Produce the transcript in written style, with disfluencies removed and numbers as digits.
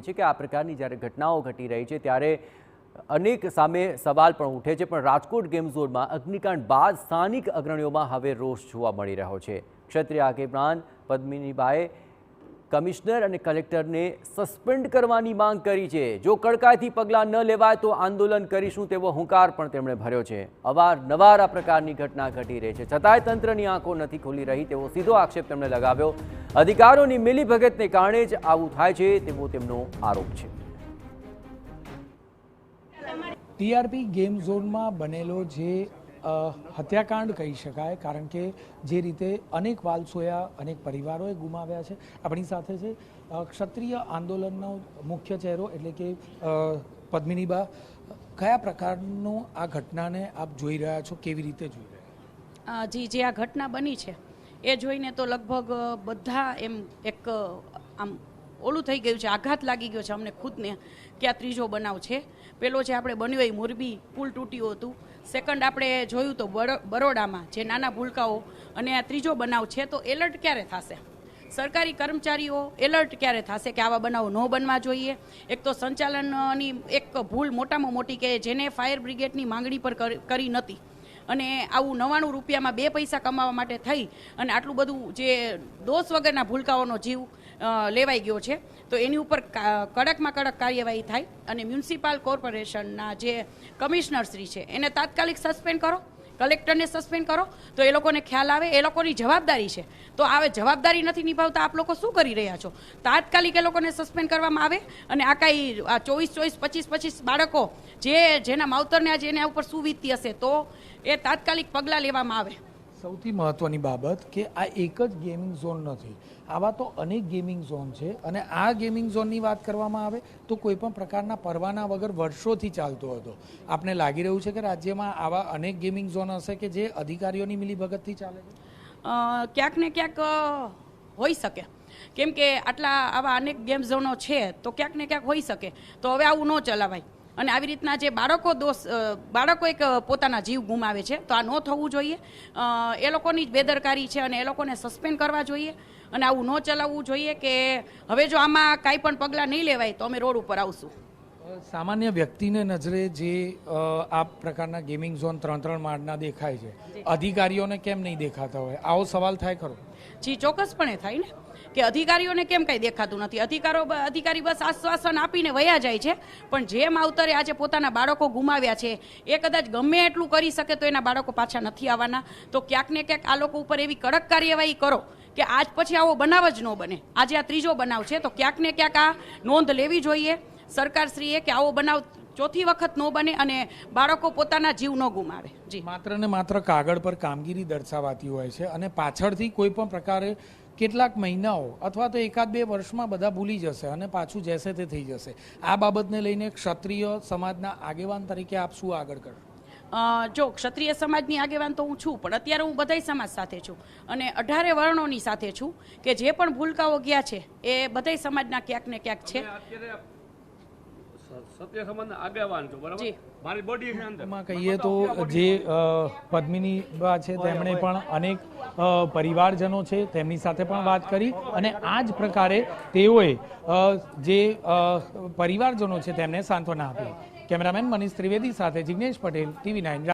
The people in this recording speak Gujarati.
છીએ કે આ પ્રકારની જ્યારે ઘટનાઓ ઘટી રહી છે ત્યારે અનેક સામે સવાલ પણ ઉઠે છે, પણ રાજકોટ ગેમ ઝોનમાં અગ્નિકાંડ બાદ સ્થાનિક અગ્રણીઓમાં હવે રોષ જોવા મળી રહ્યો છે। ક્ષત્રિય આગેવાન પદ્મિનીબાએ કમિશનર અને કલેક્ટરને સસ્પેન્ડ કરવાની માંગ કરી છે। જો કડકાઈથી પગલાં ન લેવાય તો આંદોલન કરીશું તેવો હુંકાર પણ તેમણે ભર્યો છે। અવારનવાર આ પ્રકારની ઘટના ઘટી રહી છે, છતાંય તંત્રની આંખો નથી ખુલી રહી તેવો સીધો આક્ષેપ તેમણે લગાવ્યો। અધિકારીઓની મિલીભગતને કારણે જ આવું થાય છે તેવો તેમનો આરોપ છે। ટીઆરપી ગેમ ઝોનમાં બનેલો જે હત્યાકાંડ કહી શકાય, કારણ કે જે રીતે અનેક વાલસોયા અનેક પરિવારોએ ગુમાવ્યા છે। આપણી સાથે છે ક્ષત્રિય આંદોલનનો મુખ્ય ચહેરો એટલે કે પદ્મિનીબા। કયા પ્રકારનો આ ઘટનાને આપ જોઈ રહ્યા છો, કેવી રીતે જોઈ રહ્યા? જી, જે આ ઘટના બની છે એ જોઈને તો લગભગ બધા એમ એક આમ ઓલું થઈ ગયું છે, આઘાત લાગી ગયો છે અમને ખુદને કે આ ત્રીજો બનાવ છે। પેલો જે આપણે બન્યો એ મોરબી પુલ તૂટ્યું હતું, સેકન્ડ આપણે જોયું તો બરોડામાં જે નાના ભૂલકાઓ, અને આ ત્રીજો બનાવ છે। તો એલર્ટ ક્યારે થશે સરકારી કર્મચારીઓ? એલર્ટ ક્યારે થશે કે આવા બનાવો ન બનવા જોઈએ? એક તો સંચાલનની એક ભૂલ મોટામાં મોટી કે જેને ફાયર બ્રિગેડની માંગણી પર કરી નહોતી, અને આવું 99 રૂપિયામાં 2 પૈસા કમાવા માટે થઈ અને આટલું બધું જે દોષ વગરના ભૂલકાઓનો જીવ લેવાઈ ગયો છે, તો એની ઉપર કડકમાં કડક કાર્યવાહી થાય અને મ્યુનિસિપલ કોર્પોરેશનના જે કમિશનરશ્રી છે એને તાત્કાલિક સસ્પેન્ડ કરો, કલેક્ટરને સસ્પેન્ડ કરો, તો એ લોકોને ખ્યાલ આવે એ લોકોની જવાબદારી છે। તો આવે જવાબદારી નથી નિભાવતા, આપ લોકો શું કરી રહ્યા છો? તાત્કાલિક એ લોકોને સસ્પેન્ડ કરવામાં આવે અને આ કાંઈ 24, 25 બાળકો જેના માવતરને આજે એના ઉપર શું વીતતી હશે તો એ તાત્કાલિક પગલાં લેવામાં આવે। સૌથી મહત્વની બાબત કે આ એક જ ગેમિંગ ઝોન નથી, આવા તો અનેક ગેમિંગ ઝોન છે, અને આ ગેમિંગ ઝોનની વાત કરવામાં આવે તો કોઈ પણ પ્રકારના પરવાના વગર વર્ષોથી ચાલતો હતો। આપને લાગી રહ્યું છે કે રાજ્યમાં આવા અનેક ગેમિંગ ઝોન હશે કે જે અધિકારીઓની મિલીભગતથી ચાલે છે? ક્યાંક ને ક્યાંક હોઈ શકે, કેમ કે આવા અનેક ગેમ ઝોનો છે તો ક્યાંક ને ક્યાંક હોઈ શકે। તો હવે આવું ન ચલાવાય, અને આવી રીતના જે બાળકો એક પોતાના જીવ ગુમાવે છે તો આ ન થવું જોઈએ। એ લોકોની જ બેદરકારી છે અને એ લોકોને સસ્પેન્ડ કરવા જોઈએ અને આવું ન ચલાવવું જોઈએ કે હવે જો આમાં કાંઈ પણ પગલાં નહીં લેવાય તો અમે રોડ ઉપર આવશું। સામાન્ય વ્યક્તિને નજરે જે આ પ્રકારના ગેમિંગ ઝોન 3 માળના દેખાય છે, અધિકારીઓને કેમ નહીં દેખાતા હોય? આવો સવાલ થાય ખરો? જી, ચોક્કસપણે થાય ને કે અધિકારીઓને કેમ કંઈ દેખાતું નથી? અધિકારી બસ આશ્વાસન આપીને વયા જાય છે, પણ જે માવતરે આજે પોતાના બાળકો ગુમાવ્યા છે એ કદાચ ગમે એટલું કરી શકે તો એના બાળકો પાછા નથી આવવાના। તો ક્યાંક ને ક્યાંક આ લોકો ઉપર એવી કડક કાર્યવાહી કરો કે આજ પછી આવો બનાવ જ ન બને। આજે આ ત્રીજો બનાવ છે તો ક્યાંક ને ક્યાંક આ નોંધ લેવી જોઈએ સરકારશ્રીએ કે આવો બનાવ ચોથી વખત ન બને અને બાળકો પોતાના જીવ ન ગુમાવે। જી, માત્ર ને માત્ર કાગળ પર કામગીરી દર્શાવાતી હોય છે અને પાછળથી કોઈ પણ પ્રકારે કેટલાક મહિનાઓ અથવા તો 1-2 વર્ષમાં બધા ભૂલી જશે અને પાછું જેસે તે થઈ જશે। આ બાબતને લઈને ક્ષત્રિય સમાજના આગેવાન તરીકે આપ શું આગળ કરશો? જો ક્ષત્રિય સમાજની આગેવાન તો હું છું, પણ અત્યારે હું બધાય સમાજ સાથે છું અને 18 વર્ણોની સાથે છું કે જે પણ ભૂલકાઓ ગયા છે એ બધાય સમાજના ક્યાંક ને ક્યાંક છે। સત્ય સમાજના આગેવાન છો, બરાબર? મારી બોડી છે અંદર માં કહીએ તો જે પદ્મિનીબા છે તેમણે પણ અનેક પરિવારજનો છે તેમની સાથે પણ વાત કરી અને આ જ પ્રકારે તેઓએ જે પરિવારજનો છે તેમને સાંત્વના આપી। કેમેરામેન મનીષ ત્રિવેદી સાથે જિગ્નેશ પટેલ, TV9।